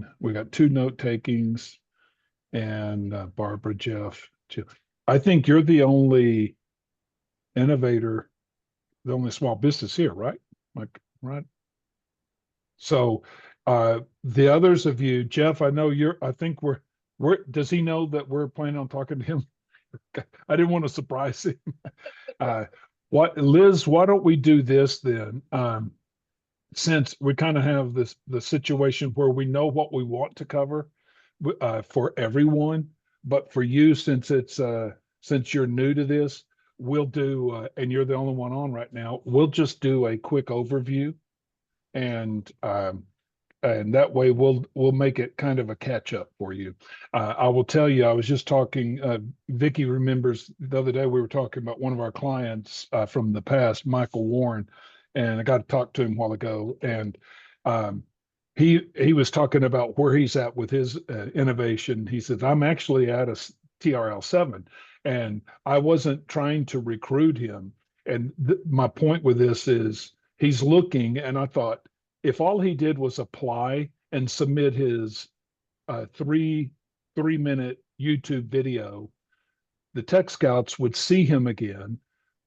Dylan. We got two note takings, and Barbara, Jeff. I think you're the only innovator, the only small business here, right? Like, right? So the others of you, Jeff, I know I think does he know that we're planning on talking to him? I didn't want to surprise him. Liz, why don't we do this then? Since we kind of have the situation where we know what we want to cover for everyone, but for you, since you're new to this, we'll do and you're the only one on right now, we'll just do a quick overview, and that way we'll make it kind of a catch up for you. I will tell you, I was just talking, Vicki remembers the other day we were talking about one of our clients from the past, Michael Warren, and I got to talk to him a while ago, and he was talking about where he's at with his innovation. He said, I'm actually at a TRL7, and I wasn't trying to recruit him. And my point with this is he's looking, and I thought, if all he did was apply and submit his 3-minute YouTube video, the Tech Scouts would see him again,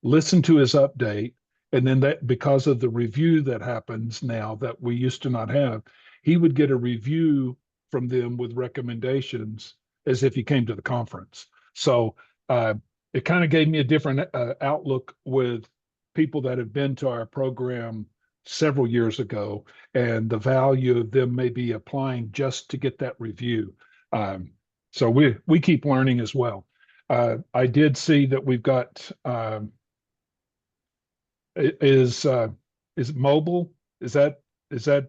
listen to his update, and then that, because of the review that happens now that we used to not have, he would get a review from them with recommendations as if he came to the conference. So it kind of gave me a different outlook with people that have been to our program several years ago, and the value of them maybe applying just to get that review. So we keep learning as well. I did see that we've got is Mobile? Is that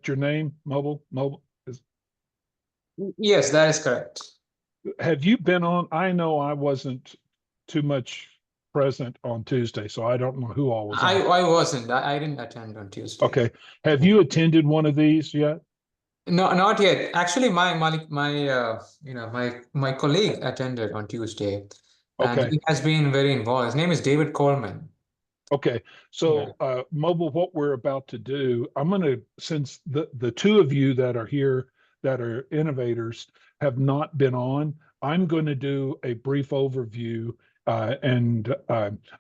your name? Mobile is. Yes, that is correct. Have you been on? I know I wasn't too much present on Tuesday, so I don't know who all was on. I wasn't. I didn't attend on Tuesday. Okay. Have you attended one of these yet? No, not yet. Actually, my colleague attended on Tuesday, and Okay. he has been very involved. His name is David Coleman. Okay. So Mobile, what we're about to do, I'm going to, since the two of you that are here that are innovators have not been on, I'm going to do a brief overview, and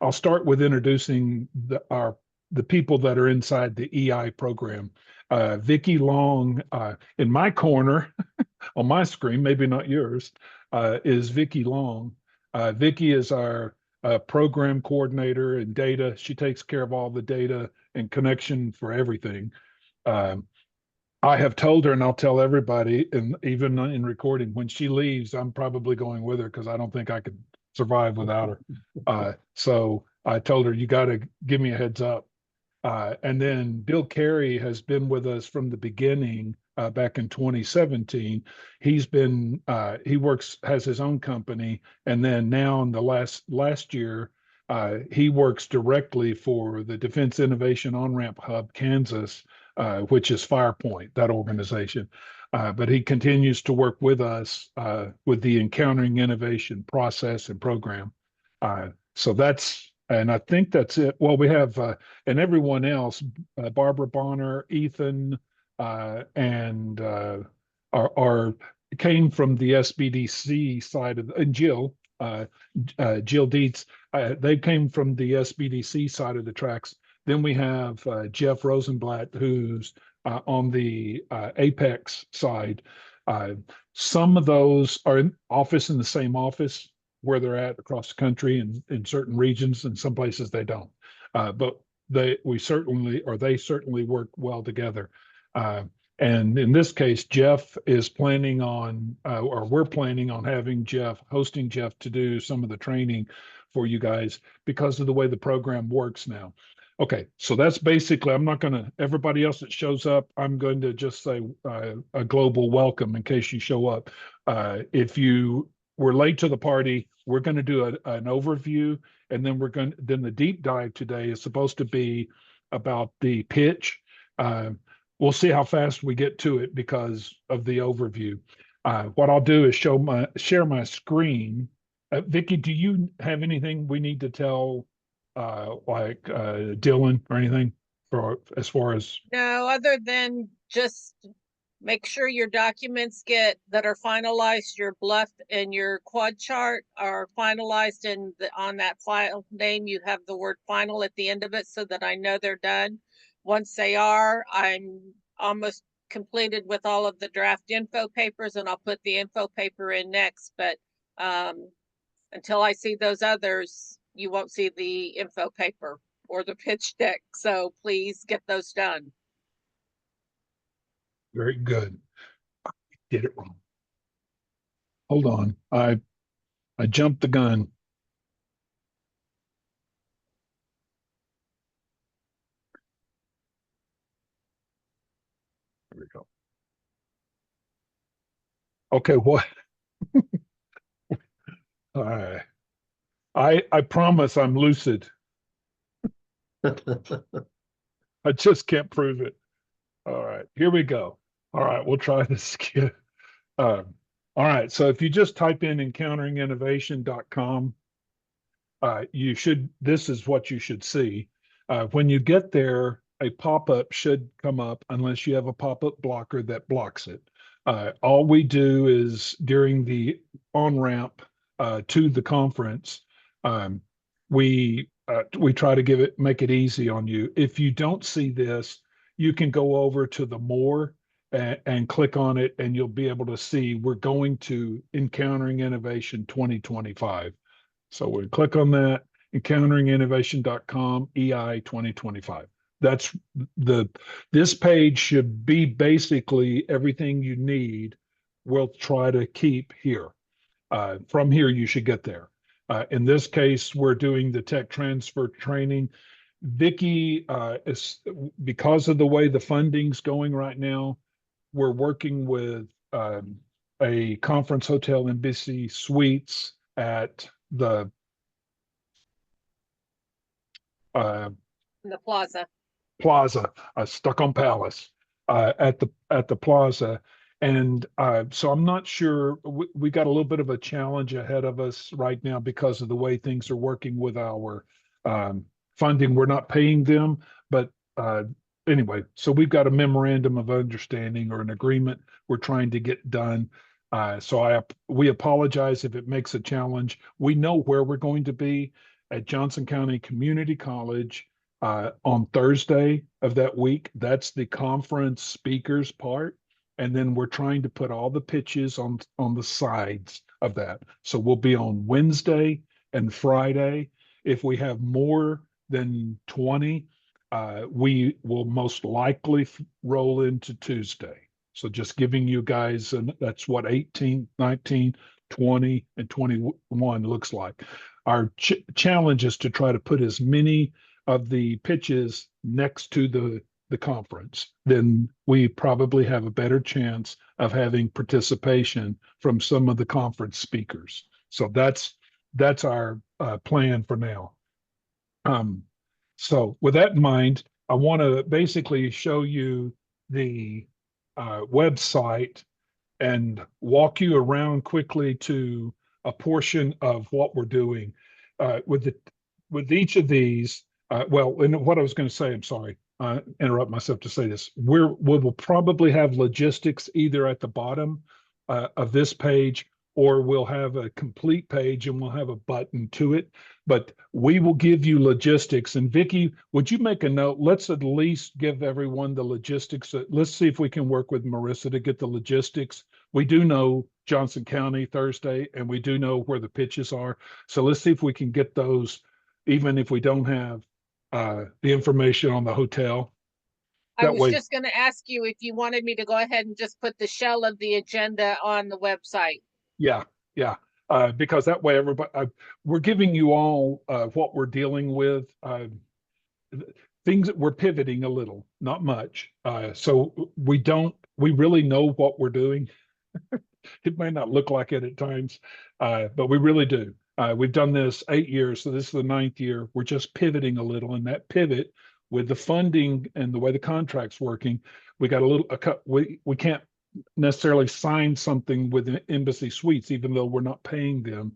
I'll start with introducing the people that are inside the EI program. Vicki Long, in my corner on my screen, maybe not yours, is Vicki Long. Vicki is our program coordinator and data. She takes care of all the data and connection for everything. I have told her, and I'll tell everybody, and even in recording, when she leaves, I'm probably going with her because I don't think I could survive without her. So I told her, you got to give me a heads up. And then Bill Carey has been with us from the beginning, back in 2017. He's been, has his own company. And then now in the last year, he works directly for the Defense Innovation On-Ramp Hub, Kansas, which is Firepoint, that organization. But he continues to work with us with the Encountering Innovation process and program. So and I think that's it. Well, we have, and everyone else, Barbara Bonner, Ethan, and came from the SBDC side of, and Jill Dietz, they came from the SBDC side of the tracks. Then we have Jeff Rosenblatt, who's on the Apex side. Some of those are in the same office where they're at across the country and in certain regions, and some places they don't. But they certainly work well together. And in this case, Jeff is planning on, or we're planning on hosting Jeff to do some of the training for you guys because of the way the program works now. Okay, so that's basically, everybody else that shows up, I'm going to just say a global welcome in case you show up. If you were late to the party, we're going to do an overview, and then then the deep dive today is supposed to be about the pitch. We'll see how fast we get to it because of the overview. What I'll do is share my screen. Vicki, do you have anything we need to tell, Dylan or anything as far as? No, other than just Make sure your documents that are finalized, your bluff and your quad chart are finalized, and on that file name, you have the word final at the end of it so that I know they're done. Once they are, I'm almost completed with all of the draft info papers, and I'll put the info paper in next, but until I see those others, you won't see the info paper or the pitch deck. So please get those done. Very good. I did it wrong. Hold on. I jumped the gun. There we go. Okay, what? All right. I promise I'm lucid. I just can't prove it. All right, here we go. All right, we'll try this again. All right, so if you just type in encounteringinnovation.com, this is what you should see. When you get there, a pop-up should come up unless you have a pop-up blocker that blocks it. All we do is during the on-ramp to the conference, we try to make it easy on you. If you don't see this, you can go over to the more and click on it, and you'll be able to see we're going to Encountering Innovation 2025. So we click on that, encounteringinnovation.com, EI 2025. This page should be basically everything you need. We'll try to keep here. From here, you should get there. In this case, we're doing the tech transfer training. Vicki, because of the way the funding's going right now, we're working with a conference hotel Embassy Suites at the plaza, stuck on Palace, at the plaza. And so I'm not sure, we got a little bit of a challenge ahead of us right now because of the way things are working with our funding. We're not paying them, but anyway, so we've got a memorandum of understanding or an agreement we're trying to get done. So we apologize if it makes a challenge. We know where we're going to be at Johnson County Community College on Thursday of that week. That's the conference speakers part. And then we're trying to put all the pitches on the sides of that. So we'll be on Wednesday and Friday. If we have more than 20, we will most likely roll into Tuesday. So just giving you guys, and that's what 18, 19, 20, and 21 looks like. Our challenge is to try to put as many of the pitches next to the conference. Then we probably have a better chance of having participation from some of the conference speakers. So that's our plan for now. So with that in mind, I want to basically show you the website and walk you around quickly to a portion of what we're doing with each of these. Well, and what I was going to say, I'm sorry, interrupt myself to say this. We will probably have logistics either at the bottom of this page, or we'll have a complete page and we'll have a button to it. But we will give you logistics. And Vicki, would you make a note? Let's at least give everyone the logistics. Let's see if we can work with Marissa to get the logistics. We do know Johnson County Thursday, and we do know where the pitches are. So let's see if we can get those, even if we don't have the information on the hotel. I was just going to ask you if you wanted me to go ahead and just put the shell of the agenda on the website. Yeah. Because that way everybody, we're giving you all what we're dealing with. Things that we're pivoting a little, not much. So we really know what we're doing. It may not look like it at times, but we really do. We've done this 8 years, so this is the 9th year. We're just pivoting a little, and that pivot with the funding and the way the contract's working, we got we can't necessarily sign something with Embassy Suites, even though we're not paying them.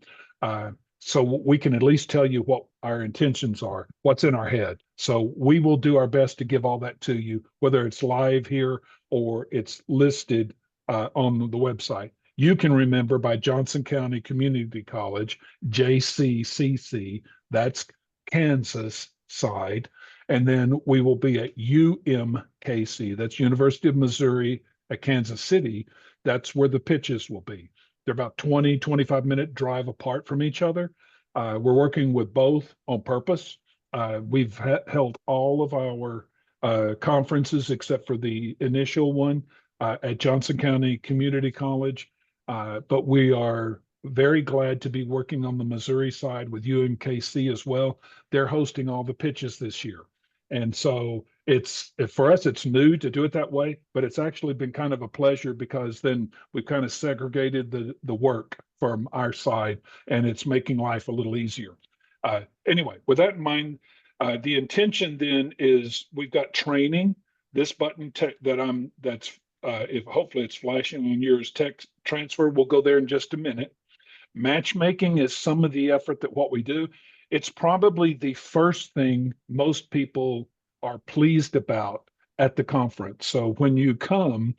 so we can at least tell you what our intentions are, what's in our head. So we will do our best to give all that to you, whether it's live here or it's listed on the website. You can remember by Johnson County Community College, JCCC, that's Kansas side. And then we will be at UMKC, that's University of Missouri at Kansas City. That's where the pitches will be. They're about 20, 25-minute drive apart from each other. We're working with both on purpose. We've held all of our conferences except for the initial one at Johnson County Community College. But we are very glad to be working on the Missouri side with UMKC as well. They're hosting all the pitches this year. And so for us, it's new to do it that way, but it's actually been kind of a pleasure because then we've kind of segregated the work from our side, and it's making life a little easier. Anyway, with that in mind, the intention then is we've got training. This button if hopefully it's flashing on yours, tech transfer, we'll go there in just a minute. Matchmaking is some of the effort that what we do. It's probably the first thing most people are pleased about at the conference. So when you come,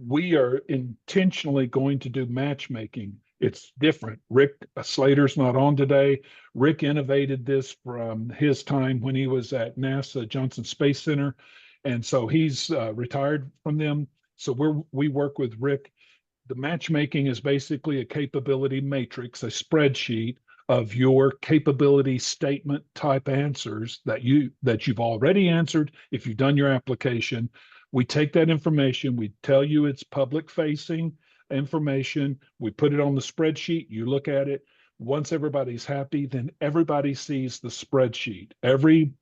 we are intentionally going to do matchmaking. It's different. Rick Slater's not on today. Rick innovated this from his time when he was at NASA Johnson Space Center. And so he's retired from them. So we work with Rick. The matchmaking is basically a capability matrix, a spreadsheet of your capability statement type answers that you've already answered if you've done your application. We take that information, we tell you it's public facing information, we put it on the spreadsheet, you look at it. Once everybody's happy, then everybody sees the spreadsheet. Every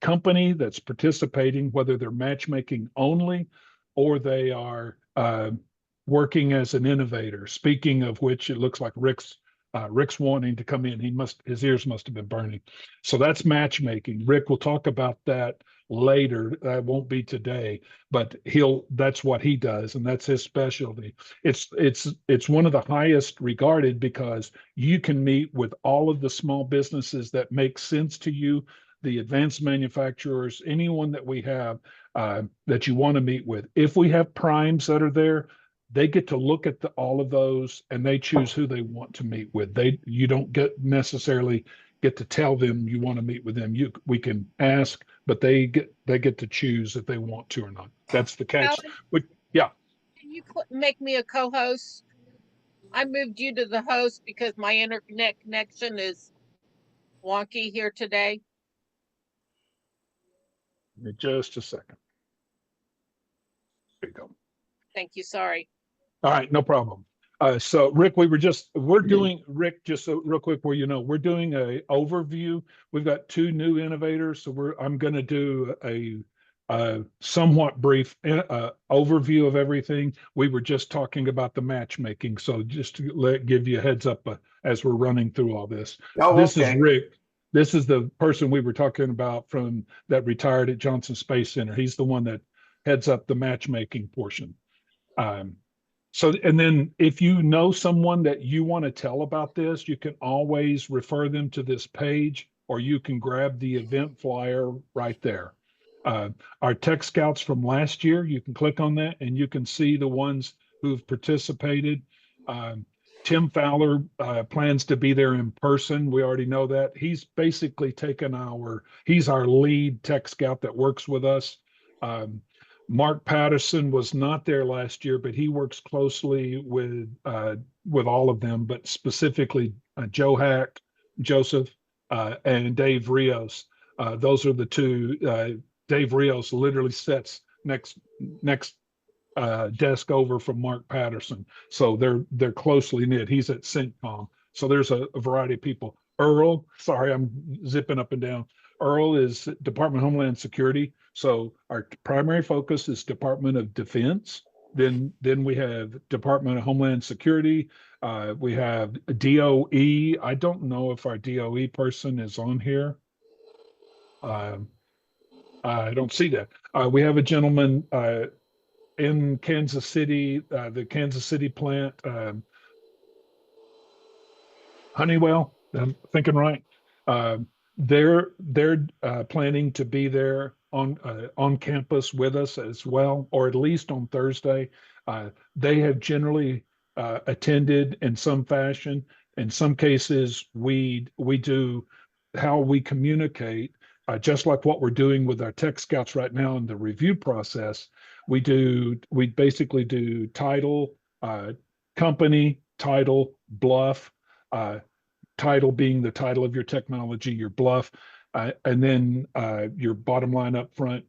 company that's participating, whether they're matchmaking only or they are working as an innovator. Speaking of which, it looks like Rick's wanting to come in. His ears must have been burning. So that's matchmaking. Rick will talk about that later. That won't be today, but that's what he does, and that's his specialty. It's one of the highest regarded because you can meet with all of the small businesses that make sense to you, the advanced manufacturers, anyone that we have that you want to meet with. If we have primes that are there, they get to look at all of those and they choose who they want to meet with. You don't necessarily get to tell them you want to meet with them. We can ask, but they get to choose if they want to or not. That's the catch. Alan, can you make me a co-host? I moved you to the host because my internet connection is wonky here today. Give me just a second. There you go. Thank you. Sorry. All right, no problem. So Rick, we're doing, Rick, just so real quick where we're doing a overview. We've got two new innovators, so I'm going to do a somewhat brief overview of everything. We were just talking about the matchmaking, so just to give you a heads up as we're running through all this. This is Rick. This is the person we were talking about from that retired at Johnson Space Center. He's the one that heads up the matchmaking portion. And then if you know someone that you want to tell about this, you can always refer them to this page, or you can grab the event flyer right there. Our Tech Scouts from last year, you can click on that and you can see the ones who've participated. Tim Fowler plans to be there in person. We already know that. He's basically he's our lead Tech Scout that works with us. Mark Patterson was not there last year, but he works closely with all of them, but specifically Joe Hack, Joseph, and Dave Rios. Those are the two. Dave Rios literally sits next desk over from Mark Patterson, so they're closely knit. He's at CENTCOM, so there's a variety of people. Earl, sorry, I'm zipping up and down. Earl is Department of Homeland Security. So our primary focus is Department of Defense. Then we have Department of Homeland Security. We have DOE. I don't know if our DOE person is on here. I don't see that. We have a gentleman in Kansas City, the Kansas City plant, Honeywell. I'm thinking right. They're planning to be there on campus with us as well, or at least on Thursday. They have generally attended in some fashion. In some cases, we do how we communicate, just like what we're doing with our tech scouts right now in the review process. We basically do title, company, title, bluff. Title being the title of your technology, your bluff, and then your bottom line up front,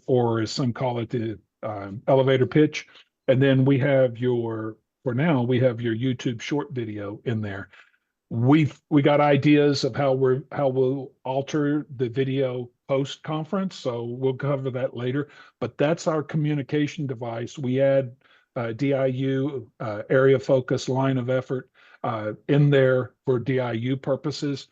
or as some call it, the elevator pitch. And then for now, we have your YouTube short video in there. We got ideas of how we'll alter the video post conference, so we'll cover that later. But that's our communication device. We add DIU, area focus, line of effort, in there for DIU purposes.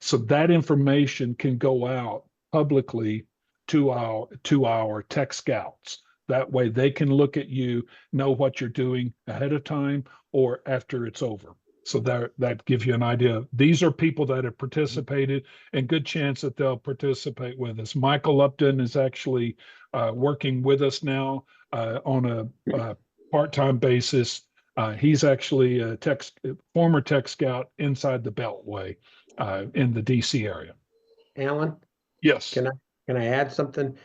So that information can go out publicly to our tech scouts. That way they can look at you, know what you're doing ahead of time or after it's over. So that gives you an idea. These are people that have participated, and good chance that they'll participate with us. Michael Upton is actually working with us now on a part-time basis. He's actually a former tech scout inside the Beltway in the DC area. Alan, Yes, can I add something?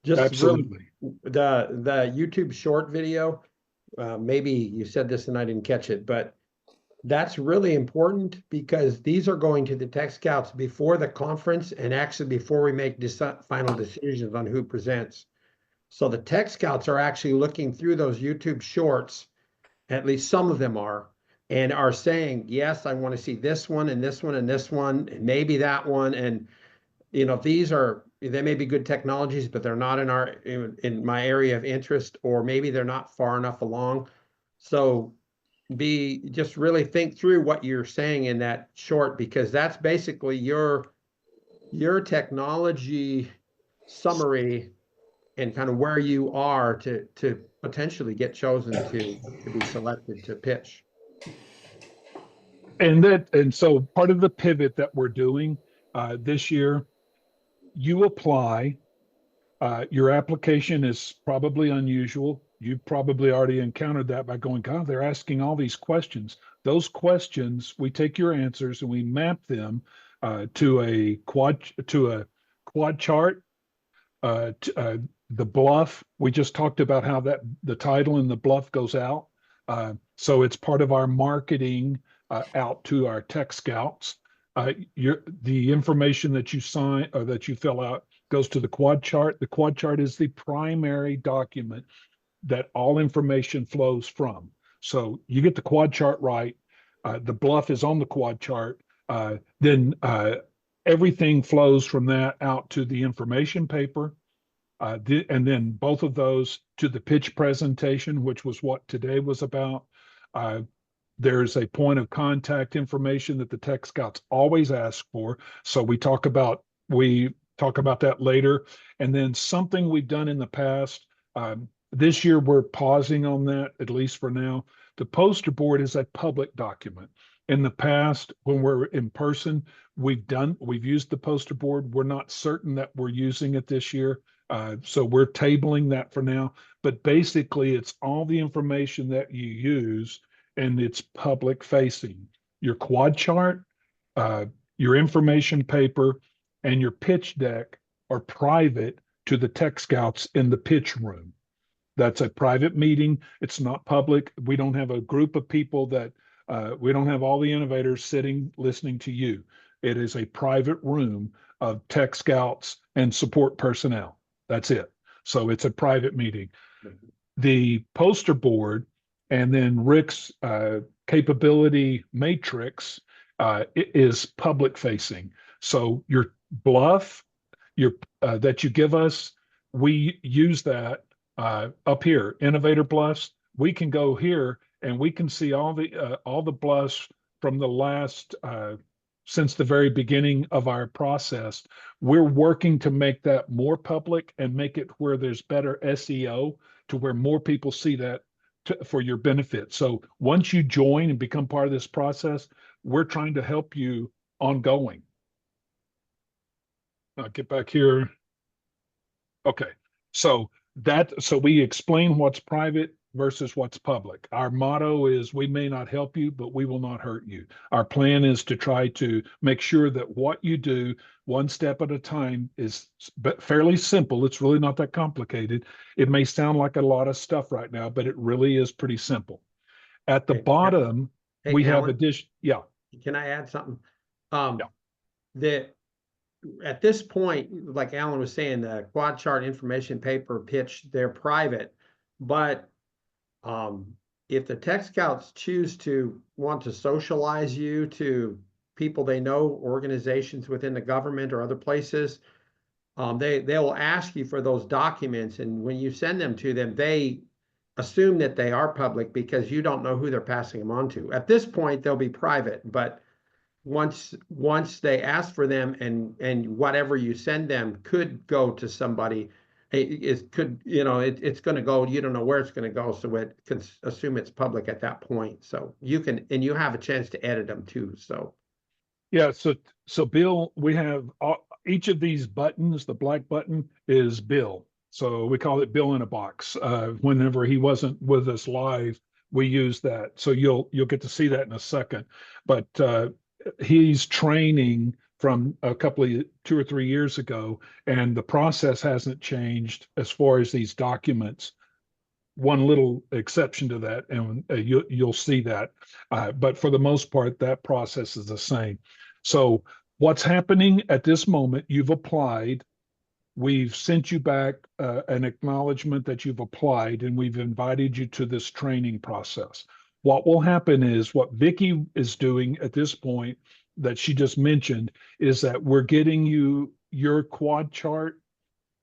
Just absolutely. The YouTube short video, maybe you said this and I didn't catch it, but that's really important because these are going to the tech scouts before the conference and actually before we make final decisions on who presents. So the tech scouts are actually looking through those YouTube shorts, at least some of them are, and are saying, yes, I want to see this one and this one and this one, and maybe that one. And, you know, they may be good technologies, but they're not in my area of interest, or maybe they're not far enough along. So just really think through what you're saying in that short, because that's basically your technology summary and kind of where you are to potentially get chosen to be selected to pitch. And so part of the pivot that we're doing this year, you apply. Your application is probably unusual. You've probably already encountered that by going, God, they're asking all these questions. Those questions, we take your answers and we map them to a quad chart. The bluff, we just talked about how the title and the bluff goes out. So it's part of our marketing out to our tech scouts. The information that you sign or that you fill out goes to the quad chart. The quad chart is the primary document that all information flows from. So you get the quad chart right. The bluff is on the quad chart. Then everything flows from that out to the information paper. And then both of those to the pitch presentation, which was what today was about. There's a point of contact information that the tech scouts always ask for. So we talk about that later. And then something we've done in the past, this year we're pausing on that, at least for now. The poster board is a public document. In the past, when we're in person, we've used the poster board. We're not certain that we're using it this year. So we're tabling that for now. But basically, it's all the information that you use, and it's public facing. Your quad chart, your information paper, and your pitch deck are private to the tech scouts in the pitch room. That's a private meeting. It's not public. We don't have a group of people we don't have all the innovators sitting listening to you. It is a private room of tech scouts and support personnel. That's it. So it's a private meeting. The poster board and then Rick's capability matrix is public facing. So your bluff, that you give us, we use that up here, Innovator Bluffs. We can go here and we can see all the bluffs from the last since the very beginning of our process. We're working to make that more public and make it where there's better SEO to where more people see that for your benefit. So once you join and become part of this process, we're trying to help you ongoing. Get back here. Okay, so we explain what's private versus what's public. Our motto is, we may not help you, but we will not hurt you. Our plan is to try to make sure that what you do one step at a time is fairly simple. It's really not that complicated. It may sound like a lot of stuff right now, but it really is pretty simple. At the Hey, bottom, Hey, we have Alan, addition. Yeah, can I add something? Yeah. At this point, like Alan was saying, the quad chart information paper pitch, they're private, but if the Tech Scouts choose to want to socialize you to people they know, organizations within the government or other places, they'll ask you for those documents, and when you send them to them, they assume that they are public because you don't know who they're passing them on to. At this point, they'll be private, but once they ask for them, and whatever you send them could go to somebody, it's going to go, you don't know where it's going to go, so it can assume it's public at that point. So you can, and you have a chance to edit them too. So yeah. So Bill, we have each of these buttons. The black button is Bill, so we call it Bill in a box. Whenever he wasn't with us live, we use that. So you'll get to see that in a second. But he's training from a couple of 2 or 3 years ago, and the process hasn't changed as far as these documents. One little exception to that, and you'll see that. But for the most part, that process is the same. So what's happening at this moment, you've applied. We've sent you back an acknowledgement that you've applied, and we've invited you to this training process. What will happen is, what Vicki is doing at this point that she just mentioned, is that we're getting you your quad chart.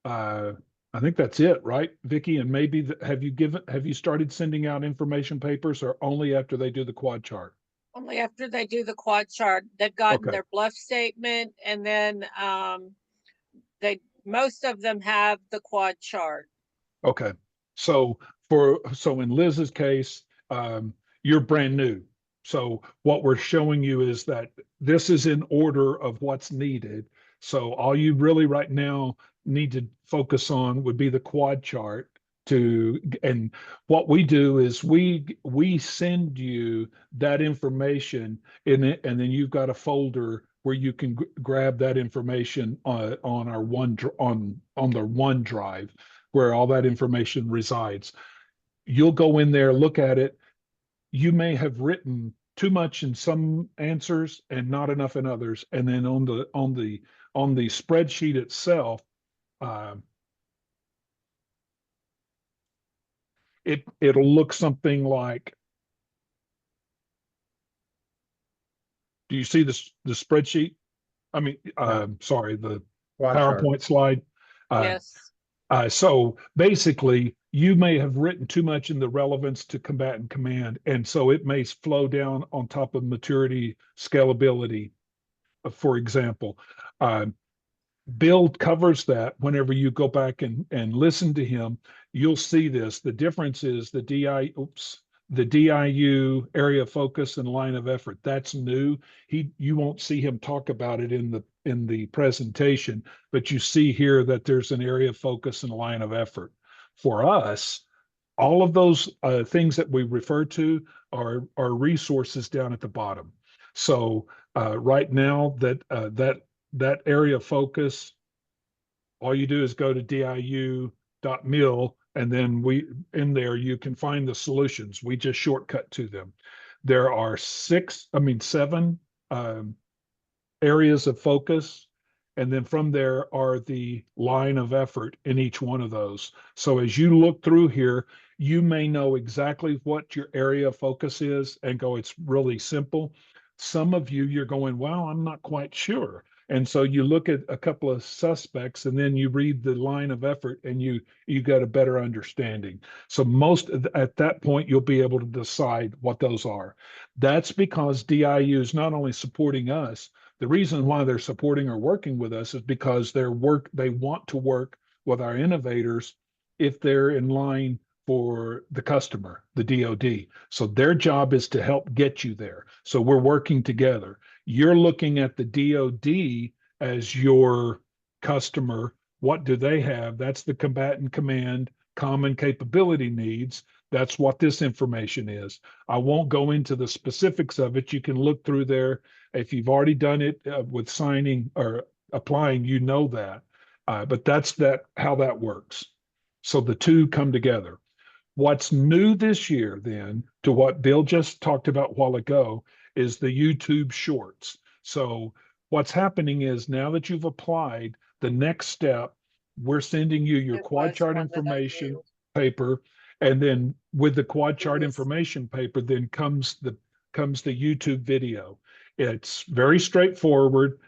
I think that's it, right, Vicki? And maybe have you started sending out information papers, or only after they do the quad chart? Only after they do the quad chart. They've gotten Okay. their bluff statement, and then most of them have the quad chart. Okay. So in Liz's case, you're brand new. So what we're showing you is that this is in order of what's needed. So all you really right now need to focus on would be the quad chart. And what we do is we send you that information in it, and then you've got a folder where you can grab that information on our on the OneDrive, where all that information resides. You'll go in there, look at it. You may have written too much in some answers and not enough in others. And then on the spreadsheet itself, it'll look something like. Do you see the spreadsheet? I mean, sorry, the quad PowerPoint chart. slide. Yes. So basically, you may have written too much in the relevance to combatant command, and so it may flow down on top of maturity scalability, for example. Bill covers that. Whenever you go back and listen to him, you'll see this. The difference is the DIU area of focus and line of effort. That's new. You won't see him talk about it in the presentation, but you see here that there's an area of focus and line of effort. For us, all of those things that we refer to are resources down at the bottom. So right now, that area of focus, all you do is go to diu.mil, and then in there you can find the solutions. We just shortcut to them. There are 7 areas of focus, and then from there are the line of effort in each one of those. So as you look through here, you may know exactly what your area of focus is and go, it's really simple. Some of you're going, well, I'm not quite sure. And so you look at a couple of suspects, and then you read the line of effort, and you got a better understanding. So at that point, you'll be able to decide what those are. That's because DIU is not only supporting us. The reason why they're supporting or working with us is because they want to work with our innovators if they're in line for the customer, the DoD. So their job is to help get you there. So we're working together. You're looking at the DoD as your customer. What do they have? That's the combatant command common capability needs. That's what this information is. I won't go into the specifics of it. You can look through there. If you've already done it with signing or applying, you know that. But that's how that works. So the two come together. What's new this year, then, to what Bill just talked about a while ago, is the YouTube Shorts. So what's happening is now that you've applied, the next step, we're sending you your It quad was chart one that I information knew. paper, and then with the quad chart was- information paper, then comes the YouTube video. It's very straightforward.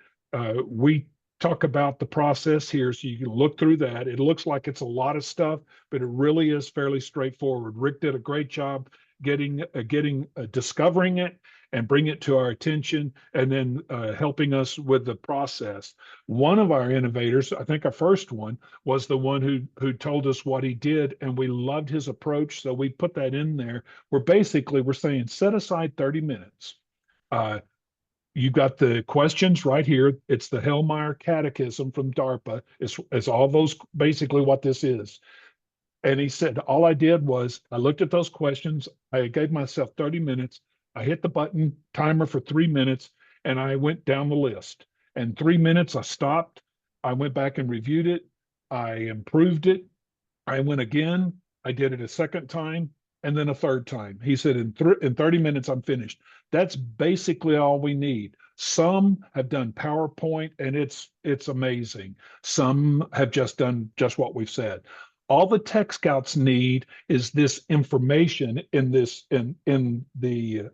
We talk about the process here so you can look through that. It looks like it's a lot of stuff, but it really is fairly straightforward. Rick did a great job discovering it and bring it to our attention, and then helping us with the process. One of our innovators, I think our first one, was the one who told us what he did, and we loved his approach, so we put that in there. We're saying set aside 30 minutes. You got the questions right here. It's the Hellmeyer Catechism from DARPA. It's all those, basically what this is. And he said, all I did was I looked at those questions. I gave myself 30 minutes. I hit the button, timer for 3 minutes, and I went down the list. And 3 minutes, I stopped. I went back and reviewed it. I improved it. I went again. I did it a second time and then a third time. He said, in 30 minutes, I'm finished. That's basically all we need. Some have done PowerPoint, and it's amazing. Some have just done just what we've said. All the Tech Scouts need is this information in the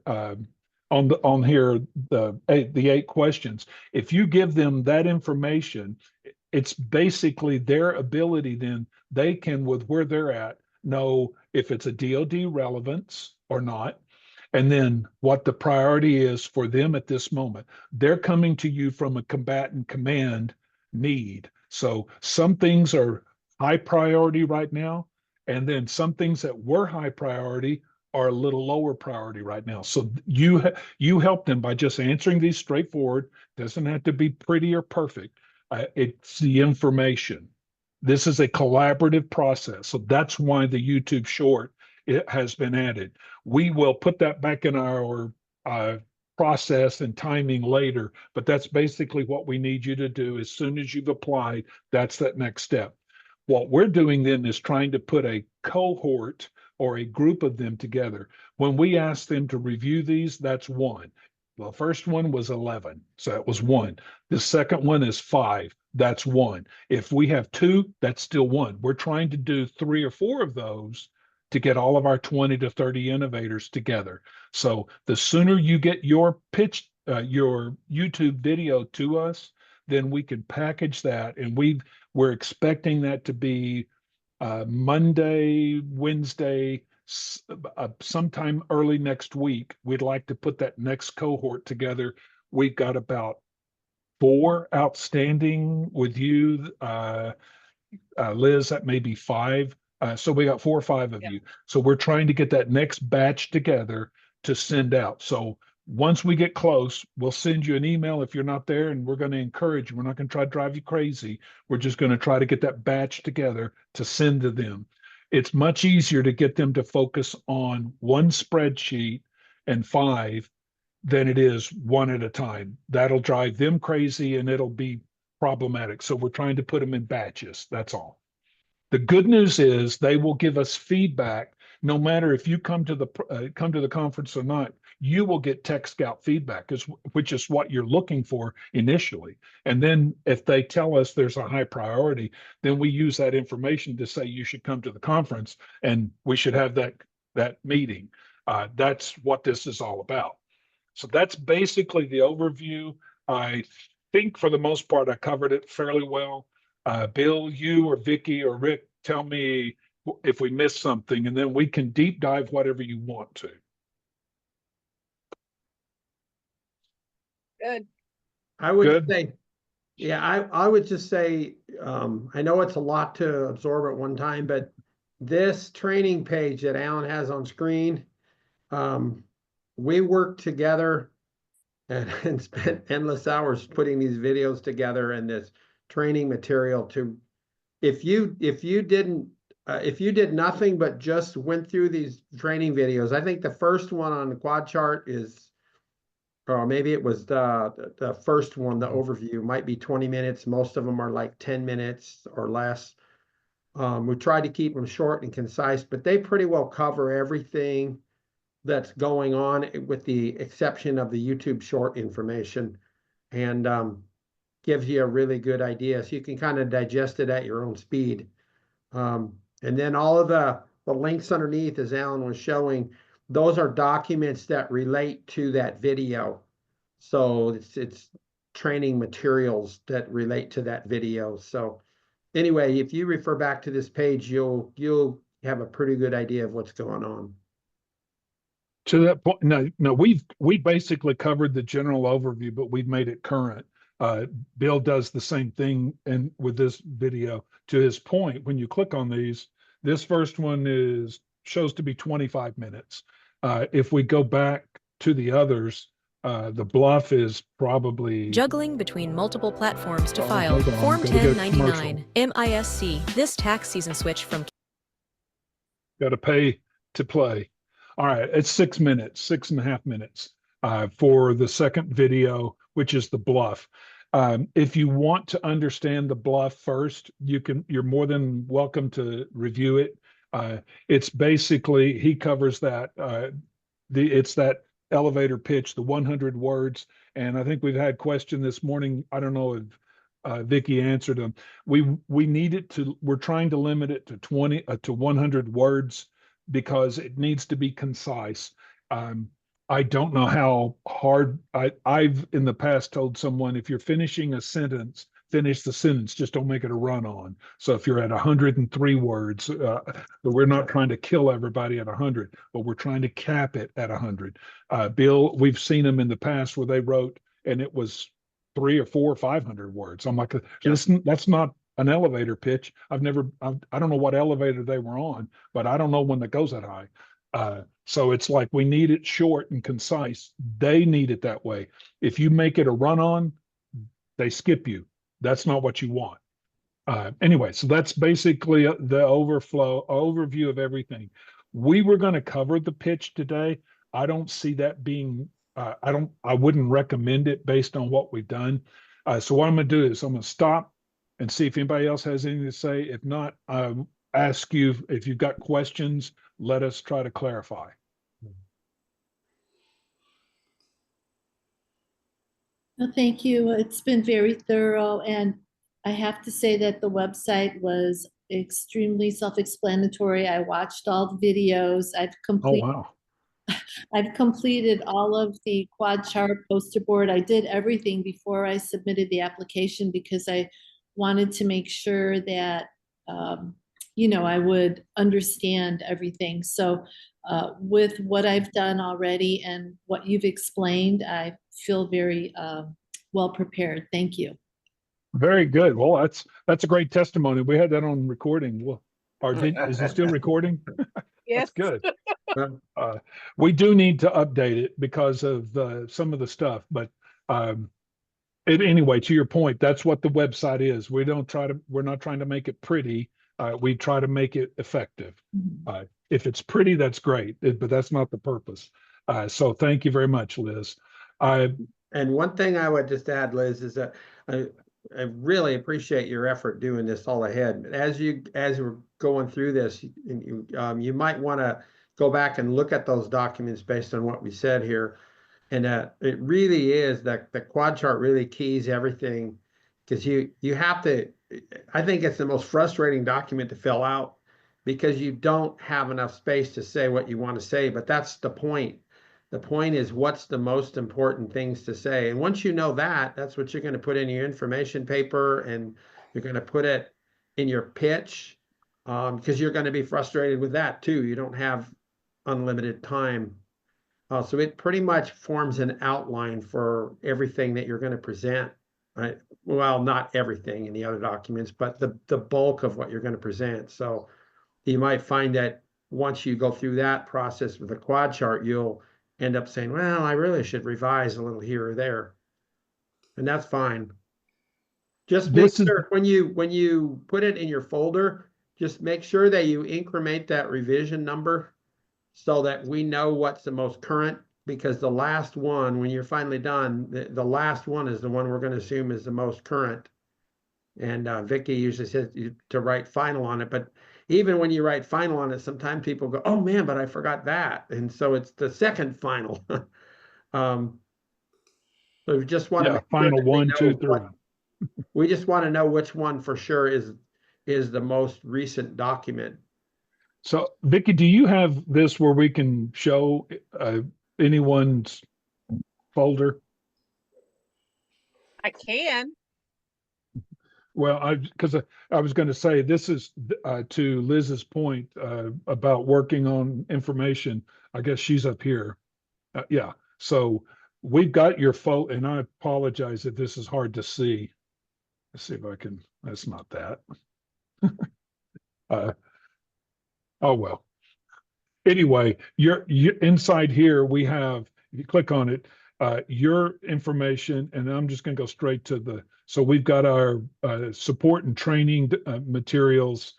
on here, the 8 questions. If you give them that information, it's basically their ability, then they can, with where they're at, know if it's a DoD relevance or not, and then what the priority is for them at this moment. They're coming to you from a combatant command need. So some things are high priority right now, and then some things that were high priority are a little lower priority right now. So you help them by just answering these straightforward. Doesn't have to be pretty or perfect. It's the information. This is a collaborative process. So that's why the YouTube short has been added. We will put that back in our process and timing later, but that's basically what we need you to do. As soon as you've applied, that's that next step. What we're doing then is trying to put a cohort or a group of them together. When we ask them to review these, that's 1. The first one was 11, so that was 1. The second one is 5, that's 1. If we have 2, that's still 1. We're trying to do 3 or 4 of those to get all of our 20 to 30 innovators together. So the sooner you get your pitch, your YouTube video to us, then we can package that, and we're expecting that to be Monday, Wednesday, sometime early next week. We'd like to put that next cohort together. We've got about 4 outstanding with you, Liz, that may be 5. So we got 4 or 5 of you. So we're trying to get that next batch together to send out. So once we get close, we'll send you an email if you're not there, and we're going to encourage you. We're not going to try to drive you crazy. We're just going to try to get that batch together to send to them. It's much easier to get them to focus on one spreadsheet and 5 than it is one at a time. That'll drive them crazy and it'll be problematic. So we're trying to put them in batches. That's all. The good news is they will give us feedback no matter if you come to the conference or not. You will get Tech Scout feedback, which is what you're looking for initially. And then if they tell us there's a high priority, then we use that information to say you should come to the conference and we should have that meeting. That's what this is all about. So that's basically the overview. I think for the most part, I covered it fairly well. Bill, you or Vicky or Rick, tell me if we missed something, and then we can deep dive whatever you want to. Good. I would Good. say, yeah, I would just say, I know it's a lot to absorb at one time, but this training page that Alan has on screen, we worked together and spent endless hours putting these videos together and this training material to, if you did nothing but just went through these training videos, I think the first one on the quad chart is, or maybe it was the first one, the overview might be 20 minutes. Most of them are like 10 minutes or less. We try to keep them short and concise, but they pretty well cover everything that's going on, with the exception of the YouTube short information, and gives you a really good idea. So you can kind of digest it at your own speed. And then all of the links underneath, as Alan was showing, those are documents that relate to that video. So it's training materials that relate to that video. So anyway, if you refer back to this page, you'll have a pretty good idea of what's going on. To that point, no, we basically covered the general overview, but we've made it current. Bill does the same thing, and with this video, to his point, when you click on these, this first one shows to be 25 minutes. If we go back to the others, the bluff is probably Juggling between multiple platforms to Oh, file hold on, Form gotta get a 1099 MISC. This tax season switch from got to pay to play. All right, it's 6 minutes, 6.5 minutes for the second video, which is the bluff. If you want to understand the bluff first, you're more than welcome to review it. It's basically, he covers that, it's that elevator pitch, the 100 words. And I think we've had question this morning. I don't know if Vicky answered them. We need it to, we're trying to limit it to 20 to 100 words because it needs to be concise. I don't know how hard I've in the past told someone, if you're finishing a sentence, finish the sentence, just don't make it a run on. So if you're at 103 words, we're not trying to kill everybody at 100, but we're trying to cap it at 100. Bill, we've seen them in the past where they wrote and it was 300 or 400 or 500 words. I'm like, that's not an elevator pitch. I don't know what elevator they were on, but I don't know when that goes that high. So it's like, we need it short and concise. They need it that way. If you make it a run on, they skip you. That's not what you want. Anyway, so that's basically the overview of everything. We were going to cover the pitch today. I don't see that being, I wouldn't recommend it based on what we've done. So what I'm going to do is I'm going to stop and see if anybody else has anything to say. If not, ask you if you've got questions, let us try to clarify. No, thank you. It's been very thorough, and I have to say that the website was extremely self-explanatory. I watched all the videos. Oh, wow. I've completed all of the quad chart poster board. I did everything before I submitted the application because I wanted to make sure that I would understand everything. So with what I've done already and what you've explained, I feel very well prepared. Thank you. Very good. Well, that's a great testimony. We had that on recording. Well, is it still recording? Yes. That's good. We do need to update it because of some of the stuff, but anyway, to your point, that's what the website is. We're not trying to make it pretty. We try to make it effective. If it's pretty, that's great, but that's not the purpose. So thank you very much, Liz. And one thing I would just add, Liz, is that I really appreciate your effort doing this all ahead. As we're going through this, you might want to go back and look at those documents based on what we said here. And it really is that the quad chart really keys everything, because you have to, I think it's the most frustrating document to fill out because you don't have enough space to say what you want to say, but that's the point. The point is, what's the most important things to say? And once you know that, that's what you're going to put in your information paper, and you're going to put it in your pitch, because you're going to be frustrated with that too. You don't have unlimited time. So it pretty much forms an outline for everything that you're going to present, right? Well, not everything in the other documents, but the bulk of what you're going to present. So you might find that once you go through that process with the quad chart, you'll end up saying, well, I really should revise a little here or there. And that's fine. Just make This is, sure when you put it in your folder, just make sure that you increment that revision number so that we know what's the most current, because the last one, when you're finally done, the last one is the one we're going to assume is the most current. And Vicky usually says to write final on it, but even when you write final on it, sometimes people go, oh man, but I forgot that. And so it's the second final. So we just want to yeah, make sure final that we 1, know 2, 3. what- we just want to know which one for sure is the most recent document. So Vicky, do you have this where we can show anyone's folder? I can. Well, because I was going to say, this is to Liz's point about working on information. I guess she's up here. Yeah. So we've got your folder, and I apologize if this is hard to see. Let's see if I can, that's not that. Oh, well. Anyway, you're inside here, we have, if you click on it, your information, and I'm just going to go straight to the, so we've got our support and training materials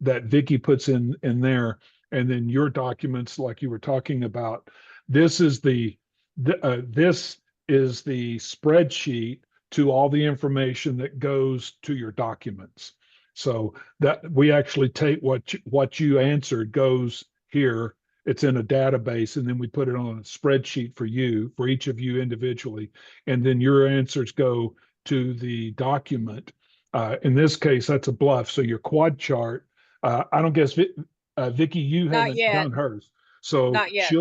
that Vicky puts in there, and then your documents like you were talking about. This is the spreadsheet to all the information that goes to your documents. So that we actually take what you answered goes here. It's in a database, and then we put it on a spreadsheet for you, for each of you individually. And then your answers go to the document. In this case, that's a bluff. So your quad chart, I don't guess, Vicky, you Not haven't yet. done hers. So Not yet.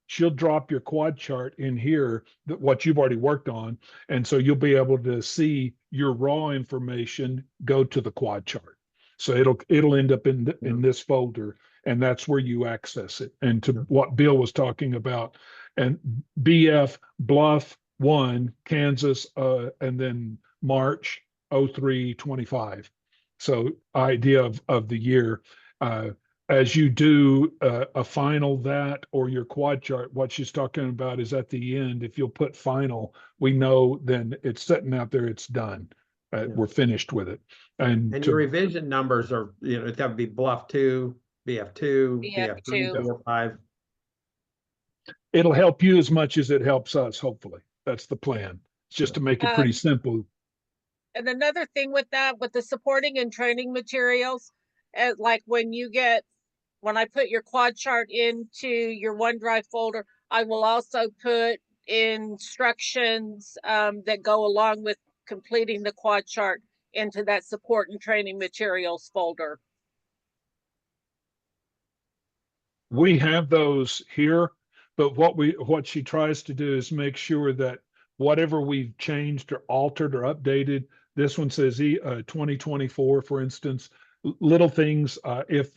she'll drop your quad chart in here, that what you've already worked on. And so you'll be able to see your raw information go to the quad chart. So it'll end up in this folder, and that's where you access it. And to what Bill was talking about, and BF Bluff 1, Kansas, and then March 03-25. So idea of the year. As you do a final that or your quad chart, what she's talking about is at the end, if you'll put final, we know then it's sitting out there, it's done. We're finished with it. And your revision numbers are, that would be Bluff 2, BF2, BF3, BF2. 4, 5. It'll help you as much as it helps us, hopefully. That's the plan. It's just to make it pretty simple. And another thing with that, with the supporting and training materials, like when I put your quad chart into your OneDrive folder, I will also put instructions that go along with completing the quad chart into that support and training materials folder. We have those here, but what she tries to do is make sure that whatever we've changed or altered or updated, this one says 2024, for instance, little things, if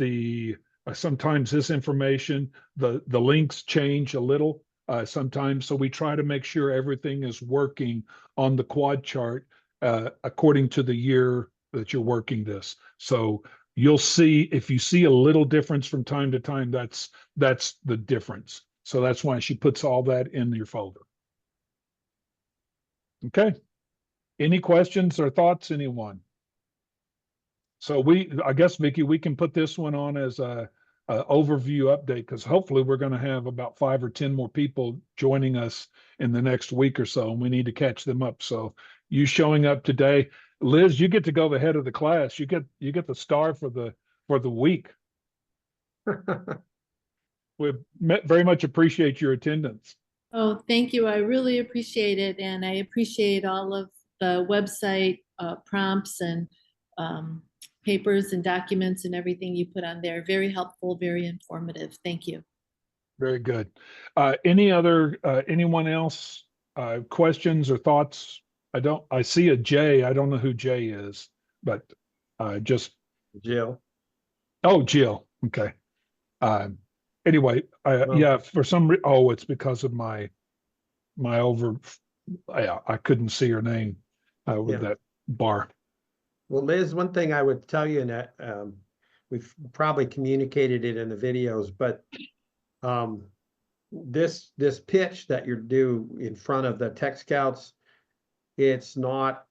sometimes this information, the links change a little sometimes. So we try to make sure everything is working on the quad chart according to the year that you're working this. So you'll see, if you see a little difference from time to time, that's the difference. So that's why she puts all that in your folder. Okay. Any questions or thoughts, anyone? So I guess, Vicky, we can put this one on as a overview update, because hopefully we're going to have about 5 or 10 more people joining us in the next week or so, and we need to catch them up. So you showing up today, Liz, you get to go the head of the class. You get the star for the week. We very much appreciate your attendance. Oh, thank you. I really appreciate it. And I appreciate all of the website prompts and papers and documents and everything you put on there. Very helpful, very informative. Thank you. Very good. Anyone else questions or thoughts? I see a J. I don't know who J is, but just Jill. Oh, Jill. Okay. Anyway, yeah, for some it's because of my I couldn't see her name with that bar. Well, Liz, one thing I would tell you, we've probably communicated it in the videos, but this pitch that you're due in front of the Tech Scouts, it's not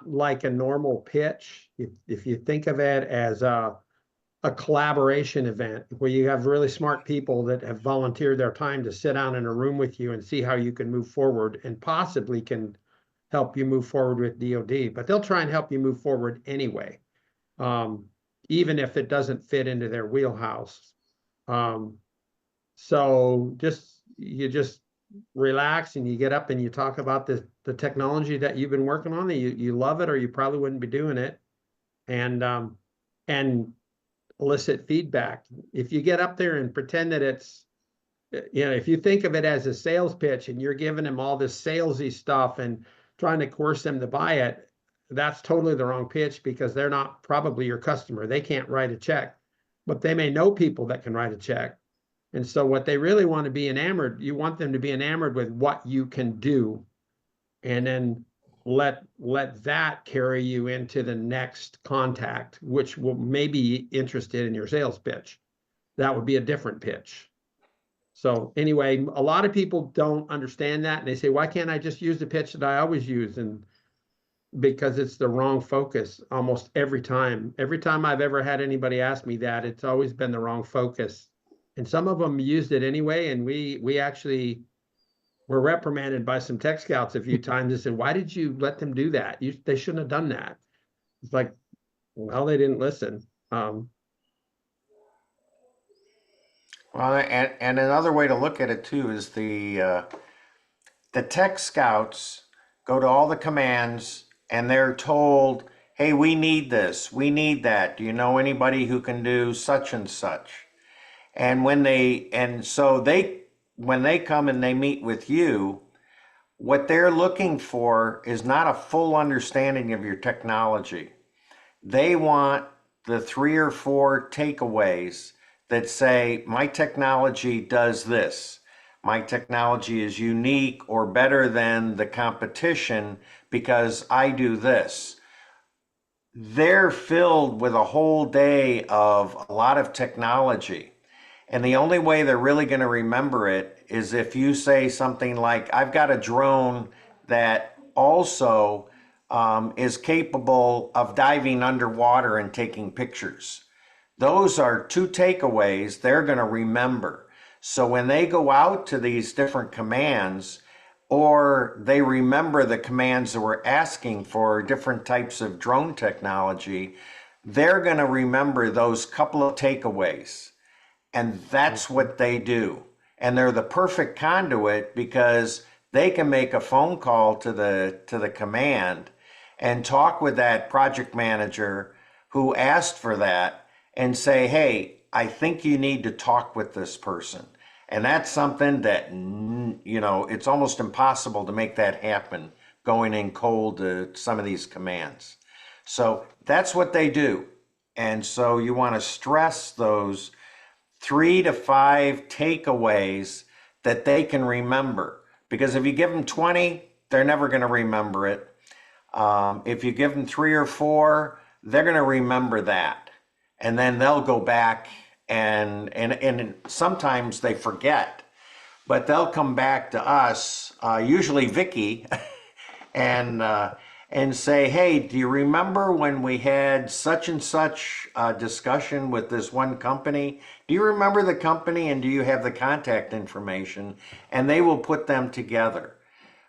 like a normal pitch. If you think of it as a collaboration event where you have really smart people that have volunteered their time to sit down in a room with you and see how you can move forward and possibly can help you move forward with DoD, but they'll try and help you move forward anyway, even if it doesn't fit into their wheelhouse. So you just relax and you get up and you talk about the technology that you've been working on, that you love it, or you probably wouldn't be doing it, and elicit feedback. If you get up there and pretend that it's, if you think of it as a sales pitch and you're giving them all this salesy stuff and trying to coerce them to buy it, that's totally the wrong pitch, because they're not probably your customer. They can't write a check, but they may know people that can write a check. And so what they really want to be enamored, you want them to be enamored with what you can do, and then let that carry you into the next contact, which will maybe be interested in your sales pitch. That would be a different pitch. So anyway, a lot of people don't understand that, and they say, why can't I just use the pitch that I always use? And because it's the wrong focus almost every time. Every time I've ever had anybody ask me that, it's always been the wrong focus. And some of them used it anyway, and we actually were reprimanded by some Tech Scouts a few times and said, why did you let them do that? They shouldn't have done that. It's like, well, they didn't listen. Well, and another way to look at it too is the Tech Scouts go to all the commands and they're told, hey, we need this, we need that. Do you know anybody who can do such and such? And when they come and they meet with you, what they're looking for is not a full understanding of your technology. They want the 3 or 4 takeaways that say, my technology does this. My technology is unique or better than the competition because I do this. They're filled with a whole day of a lot of technology. And the only way they're really going to remember it is if you say something like, I've got a drone that also is capable of diving underwater and taking pictures. Those are 2 takeaways they're going to remember. So when they go out to these different commands, or they remember the commands that we're asking for different types of drone technology, they're going to remember those couple of takeaways. And that's what they do. And they're the perfect conduit because they can make a phone call to the command and talk with that project manager who asked for that and say, hey, I think you need to talk with this person. And that's something that, it's almost impossible to make that happen going in cold to some of these commands. So that's what they do. And so you want to stress those 3 to 5 takeaways that they can remember. Because if you give them 20, they're never going to remember it. If you give them 3 or 4, they're going to remember that. And then they'll go back and sometimes they forget, but they'll come back to us, usually Vicky, and say, hey, do you remember when we had such and such discussion with this one company? Do you remember the company, and do you have the contact information? And they will put them together.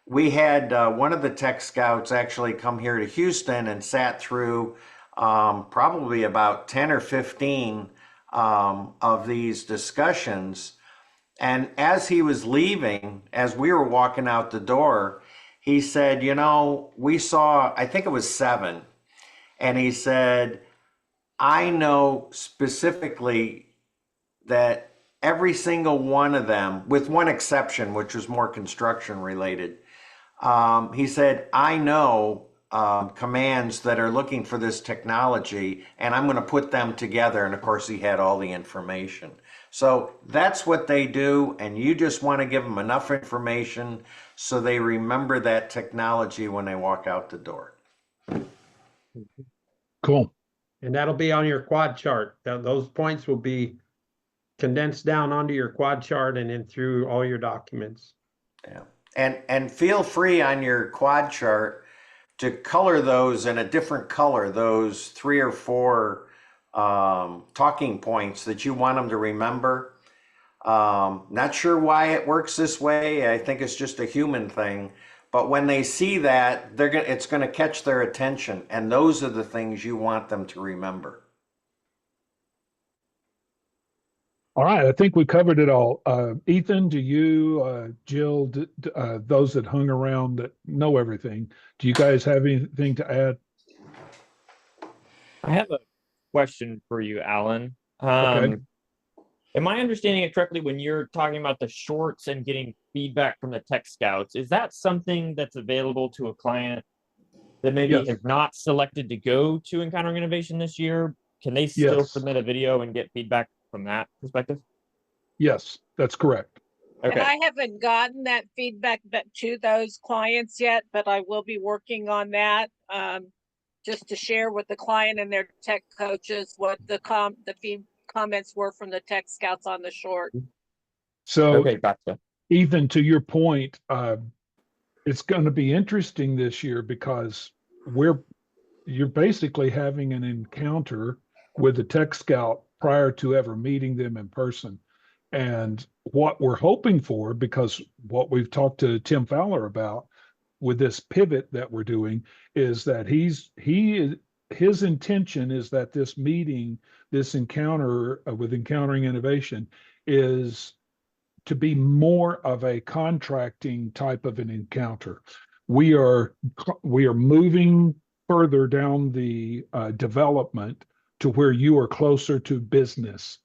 We had one of the Tech Scouts actually come here to Houston and sat through probably about 10 or 15 of these discussions. And as he was leaving, as we were walking out the door, he said, we saw, I think it was 7. And he said, I know specifically that every single one of them, with one exception, which was more construction related, he said, I know commands that are looking for this technology, and I'm going to put them together. And of course, he had all the information. So that's what they do. And you just want to give them enough information so they remember that technology when they walk out the door. Cool. And that'll be on your quad chart. Those points will be condensed down onto your quad chart and then through all your documents. Yeah. And feel free on your quad chart to color those in a different color, those 3 or 4 talking points that you want them to remember. Not sure why it works this way. I think it's just a human thing. But when they see that, it's gonna catch their attention, and those are the things you want them to remember. All right, I think we covered it all. Ethan, do you, Jill, those that hung around that know everything, do you guys have anything to add? I have a question for you, Alan. Okay. Am I understanding it correctly when you're talking about the shorts and getting feedback from the tech scouts? Is that something that's available to a client that maybe Yes. is not selected to go to Encountering Innovation this year? Can they still Yes. submit a video and get feedback from that perspective? Yes, that's correct. And Okay. I haven't gotten that feedback to those clients yet, but I will be working on that. Just to share with the client and their tech coaches what the comments were from the tech scouts on the short. So Okay, gotcha. Ethan, to your point, it's going to be interesting this year because you're basically having an encounter with the tech scout prior to ever meeting them in person. And what we're hoping for, because what we've talked to Tim Fowler about with this pivot that we're doing, is that his intention is that this meeting, this encounter with Encountering Innovation, is to be more of a contracting type of an encounter. We are moving further down the development to where you are closer to business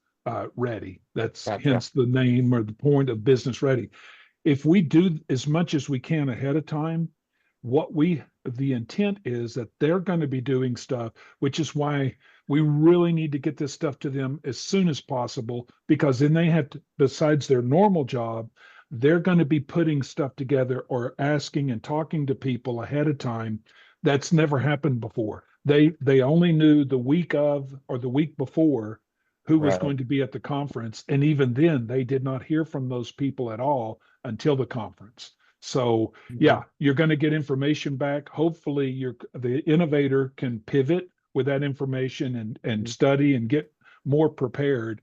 ready. That's Gotcha. hence the name or the point of business ready. If we do as much as we can ahead of time, the intent is that they're going to be doing stuff, which is why we really need to get this stuff to them as soon as possible, because then they have to, besides their normal job, they're going to be putting stuff together or asking and talking to people ahead of time. That's never happened before. They only knew the week of or the week before who was Right. going to be at the conference. And even then they did not hear from those people at all until the conference. So yeah, you're going to get information back. Hopefully the innovator can pivot with that information and study and get more prepared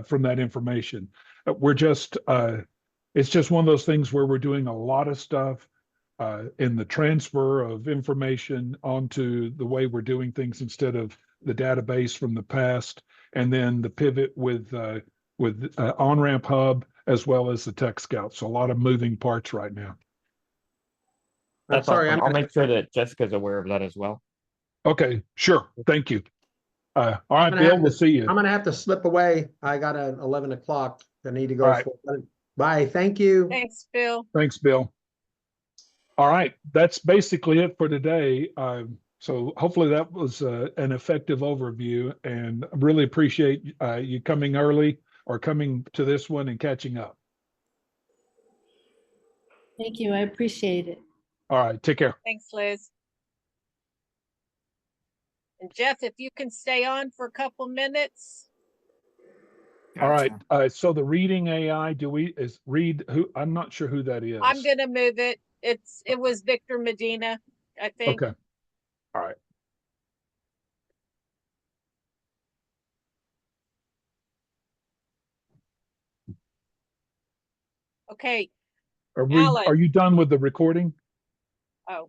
from that information. It's just one of those things where we're doing a lot of stuff in the transfer of information onto the way we're doing things instead of the database from the past, and then the pivot with OnRamp Hub as well as the Tech Scout. So a lot of moving parts right now. That's sorry, awesome. I'll make sure that Jessica's aware of that as well. Okay, sure. Thank you. All right, gonna Bill, have we'll to- see you. I'm gonna have to slip away. I got an 11 o'clock. I need to go. All right. Bye. Thank you. Thanks, Bill. Thanks, Bill. All right, that's basically it for today. So hopefully that was an effective overview, and I really appreciate you coming early or coming to this one and catching up. Thank you. I appreciate it. All right, take care. Thanks, Liz. And Jeff, if you can stay on for a couple minutes. All right, so the reading AI, I'm not sure who that is. I'm gonna move it. It was Victor Medina, I think. Okay, all right. Okay, Are Alan. you done with the recording? oh,